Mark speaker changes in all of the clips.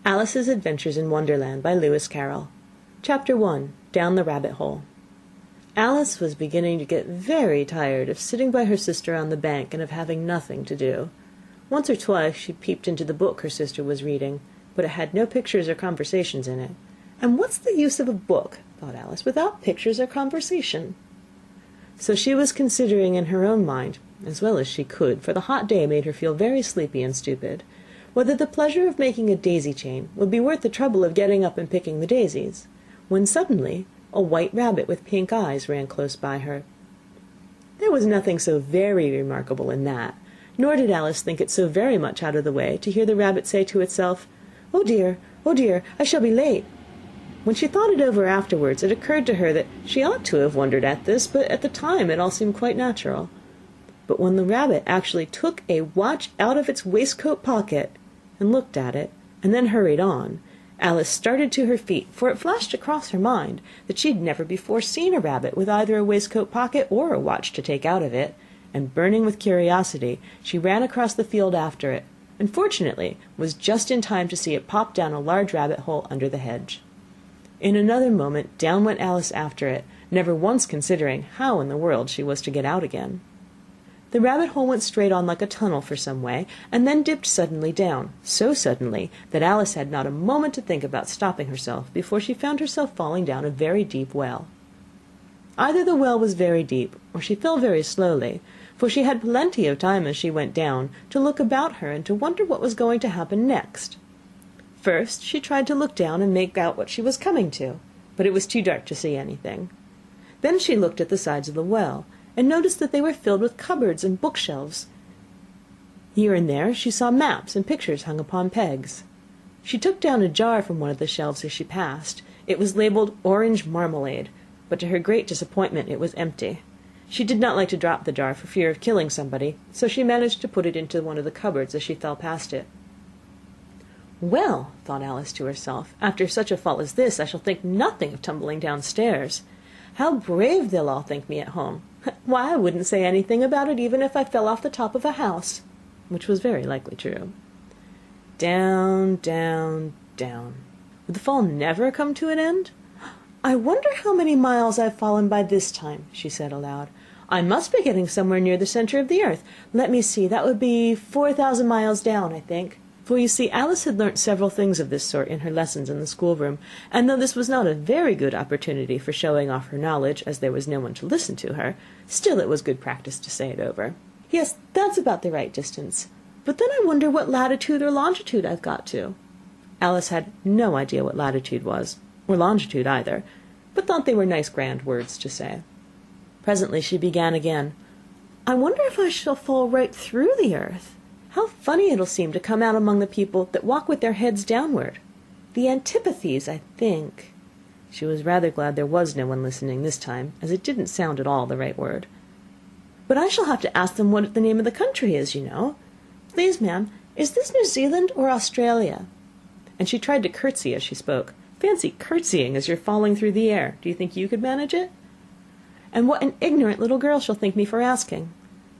Speaker 1: Alice's Adventures in Wonderland by Lewis Carroll. Chapter 1. Down the Rabbit Hole. Alice was beginning to get very tired of sitting by her sister on the bank and of having nothing to do. Once or twice she peeped into the book her sister was reading, but it had no pictures or conversations in it. And what's the use of a book, thought Alice, without pictures or conversation? So she was considering in her own mind, as well as she could, for the hot day made her feel very sleepy and stupid, whether the pleasure of making a daisy chain would be worth the trouble of getting up and picking the daisies, when suddenly a white rabbit with pink eyes ran close by her. There was nothing so very remarkable in that, nor did Alice think it so very much out of the way to hear the rabbit say to itself, oh dear, I shall be late." When she thought it over afterwards, it occurred to her that she ought to have wondered at this, but at the time it all seemed quite natural. But when the rabbit actually took a watch out of its waistcoat pocket and looked at it, and then hurried on, Alice started to her feet, for it flashed across her mind that she had never before seen a rabbit with either a waistcoat pocket or a watch to take out of it, and burning with curiosity, she ran across the field after it, and fortunately was just in time to see it pop down a large rabbit hole under the hedge. In another moment down went Alice after it, never once considering how in the world she was to get out again. The rabbit hole went straight on like a tunnel for some way, and then dipped suddenly down, so suddenly that Alice had not a moment to think about stopping herself before she found herself falling down a very deep well. Either the well was very deep, or she fell very slowly, for she had plenty of time as she went down to look about her and to wonder what was going to happen next. First she tried to look down and make out what she was coming to, but it was too dark to see anything. Then she looked at the sides of the well, and noticed that they were filled with cupboards and bookshelves. Here and there she saw maps and pictures hung upon pegs. She took down a jar from one of the shelves as she passed. It was labelled Orange Marmalade, but to her great disappointment it was empty. She did not like to drop the jar for fear of killing somebody, so she managed to put it into one of the cupboards as she fell past it. "Well," thought Alice to herself, "after such a fall as this I shall think nothing of tumbling downstairs. How brave they'll all think me at home! Why, I wouldn't say anything about it even if I fell off the top of a house," which was very likely true. Down, down, down. Would the fall never come to an end? "I wonder how many miles I've fallen by this time," she said aloud. "I must be getting somewhere near the center of the earth. Let me see, that would be 4,000 miles down, I think." For you see, Alice had learnt several things of this sort in her lessons in the schoolroom, and though this was not a very good opportunity for showing off her knowledge, as there was no one to listen to her, still it was good practice to say it over. "Yes, that's about the right distance. But then I wonder what latitude or longitude I've got to." Alice had no idea what latitude was, or longitude either, but thought they were nice grand words to say. Presently she began again. "I wonder if I shall fall right through the earth. How funny it'll seem to come out among the people that walk with their heads downward. The antipathies, I think." She was rather glad there was no one listening this time, as it didn't sound at all the right word. "But I shall have to ask them what the name of the country is, you know. Please, ma'am, is this New Zealand or Australia?" And she tried to curtsy as she spoke. Fancy curtsying as you're falling through the air. Do you think you could manage it? "And what an ignorant little girl she'll think me for asking.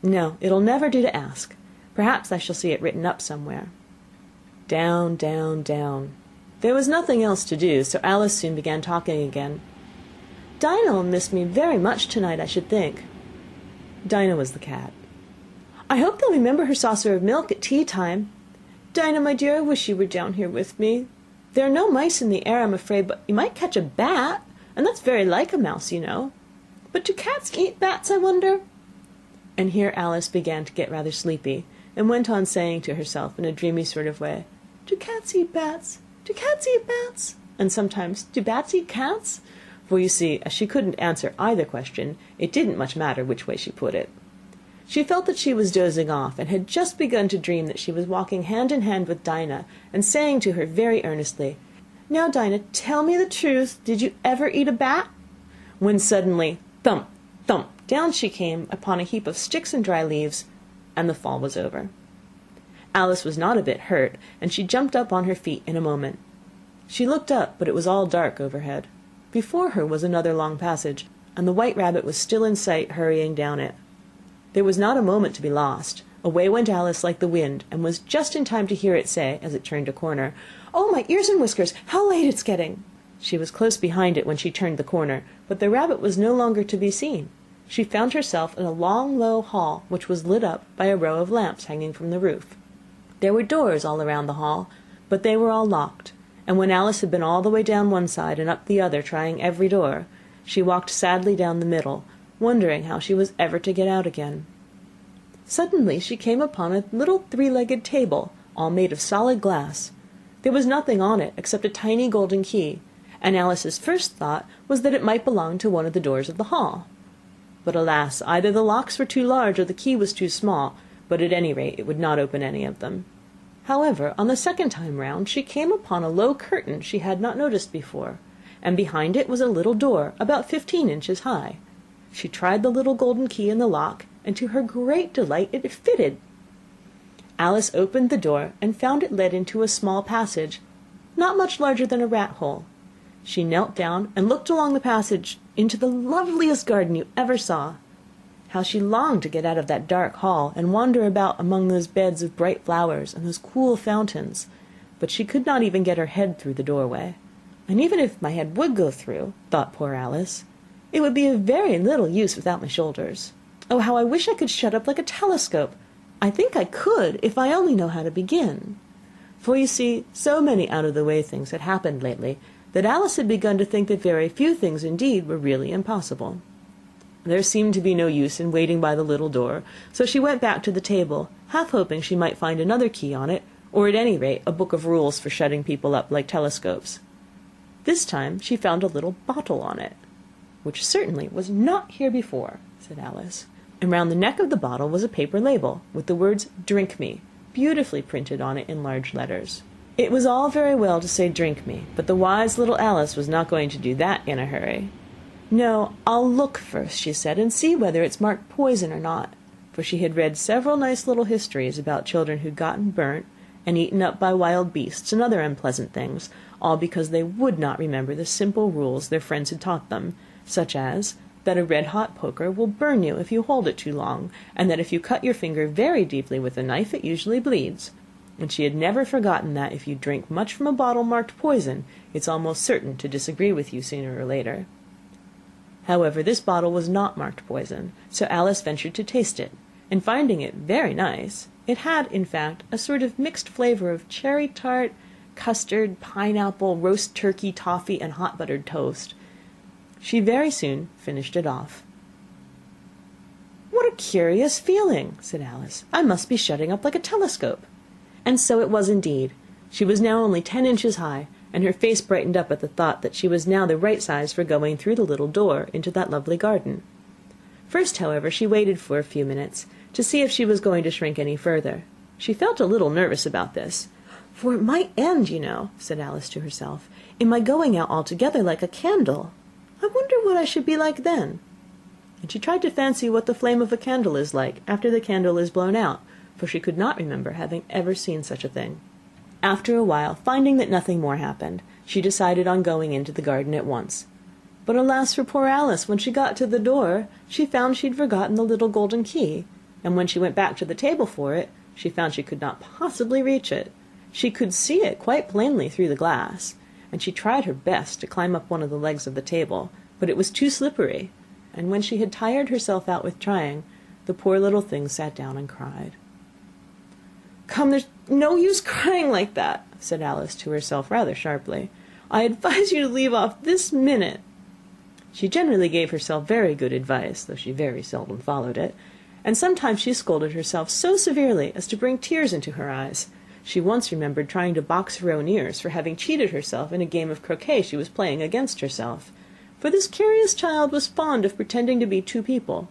Speaker 1: No, it'll never do to ask. Perhaps I shall see it written up somewhere." Down, down, down. There was nothing else to do, so Alice soon began talking again. "Dinah'll miss me very much tonight, I should think." Dinah was the cat. "I hope they'll remember her saucer of milk at tea time. Dinah, my dear, I wish you were down here with me. There are no mice in the air, I'm afraid, but you might catch a bat, and that's very like a mouse, you know. But do cats eat bats, I wonder?" And here Alice began to get rather sleepy, and went on saying to herself in a dreamy sort of way, "Do cats eat bats? Do cats eat bats?" And sometimes, "Do bats eat cats?" For you see, as she couldn't answer either question, it didn't much matter which way she put it. She felt that she was dozing off, and had just begun to dream that she was walking hand in hand with Dinah, and saying to her very earnestly, "Now, Dinah, tell me the truth, did you ever eat a bat?" When suddenly, thump, thump, down she came upon a heap of sticks and dry leaves, and the fall was over. Alice was not a bit hurt, and she jumped up on her feet in a moment. She looked up, but it was all dark overhead. Before her was another long passage, and the White Rabbit was still in sight, hurrying down it. There was not a moment to be lost. Away went Alice like the wind, and was just in time to hear it say, as it turned a corner, "Oh, my ears and whiskers, how late it's getting!" She was close behind it when she turned the corner, but the rabbit was no longer to be seen. She found herself in a long, low hall, which was lit up by a row of lamps hanging from the roof. There were doors all around the hall, but they were all locked, and when Alice had been all the way down one side and up the other, trying every door, she walked sadly down the middle, wondering how she was ever to get out again. Suddenly she came upon a little three-legged table, all made of solid glass. There was nothing on it except a tiny golden key, and Alice's first thought was that it might belong to one of the doors of the hall. But alas, either the locks were too large or the key was too small, but at any rate it would not open any of them. However, on the second time round she came upon a low curtain she had not noticed before, and behind it was a little door about 15 inches high. She tried the little golden key in the lock, and to her great delight it fitted. Alice opened the door and found it led into a small passage, not much larger than a rat hole. She knelt down and looked along the passage into the loveliest garden you ever saw. How she longed to get out of that dark hall and wander about among those beds of bright flowers and those cool fountains, but she could not even get her head through the doorway. And even if my head would go through, thought poor Alice, it would be of very little use without my shoulders. Oh, how I wish I could shut up like a telescope! I think I could, if I only know how to begin. For you see, so many out-of-the-way things had happened lately, that Alice had begun to think that very few things indeed were really impossible. There seemed to be no use in waiting by the little door, so she went back to the table, half hoping she might find another key on it, or at any rate a book of rules for shutting people up like telescopes. This time she found a little bottle on it, which certainly was not here before, said Alice, and round the neck of the bottle was a paper label, with the words "Drink me" beautifully printed on it in large letters. It was all very well to say "drink me," but the wise little Alice was not going to do that in a hurry. "No, I'll look first," she said, "and see whether it's marked poison or not," for she had read several nice little histories about children who'd gotten burnt and eaten up by wild beasts and other unpleasant things, all because they would not remember the simple rules their friends had taught them, such as that a red-hot poker will burn you if you hold it too long, and that if you cut your finger very deeply with a knife it usually bleeds. And she had never forgotten that if you drink much from a bottle marked poison, it's almost certain to disagree with you sooner or later. However, this bottle was not marked poison, so Alice ventured to taste it, and finding it very nice, it had, in fact, a sort of mixed flavour of cherry tart, custard, pineapple, roast turkey, toffee, and hot buttered toast. She very soon finished it off. "What a curious feeling," said Alice. "I must be shutting up like a telescope." And so it was indeed. She was now only 10 inches high, and her face brightened up at the thought that she was now the right size for going through the little door into that lovely garden. First, however, she waited for a few minutes, to see if she was going to shrink any further. She felt a little nervous about this, "for it might end, you know," said Alice to herself, "in my going out altogether like a candle. I wonder what I should be like then." And she tried to fancy what the flame of a candle is like after the candle is blown out, for she could not remember having ever seen such a thing. After a while, finding that nothing more happened, she decided on going into the garden at once. But alas for poor Alice, when she got to the door, she found she'd forgotten the little golden key, and when she went back to the table for it, she found she could not possibly reach it. She could see it quite plainly through the glass, and she tried her best to climb up one of the legs of the table, but it was too slippery, and when she had tired herself out with trying, the poor little thing sat down and cried. "Come, there's no use crying like that," said Alice to herself rather sharply. "I advise you to leave off this minute." She generally gave herself very good advice, though she very seldom followed it, and sometimes she scolded herself so severely as to bring tears into her eyes. She once remembered trying to box her own ears for having cheated herself in a game of croquet she was playing against herself, for this curious child was fond of pretending to be two people.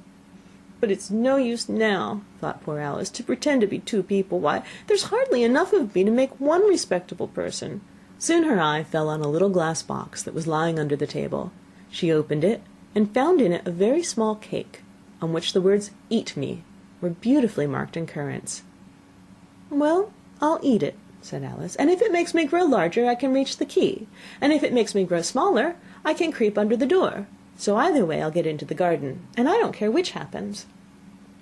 Speaker 1: "But it's no use now," thought poor Alice, "to pretend to be two people. Why, there's hardly enough of me to make one respectable person." Soon her eye fell on a little glass box that was lying under the table. She opened it, and found in it a very small cake, on which the words "Eat me" were beautifully marked in currants. "Well, I'll eat it," said Alice, "and if it makes me grow larger, I can reach the key, and if it makes me grow smaller, I can creep under the door, so either way I'll get into the garden, and I don't care which happens."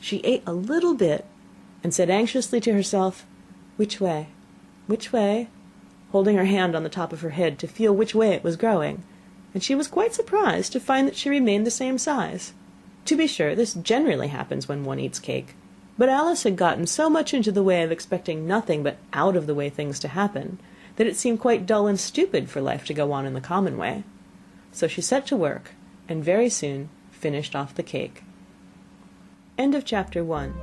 Speaker 1: She ate a little bit, and said anxiously to herself, "Which way? Which way?" holding her hand on the top of her head to feel which way it was growing, and she was quite surprised to find that she remained the same size. To be sure, this generally happens when one eats cake, but Alice had gotten so much into the way of expecting nothing but out of the way things to happen, that it seemed quite dull and stupid for life to go on in the common way. So she set to work, and very soon finished off the cake. End of chapter 1.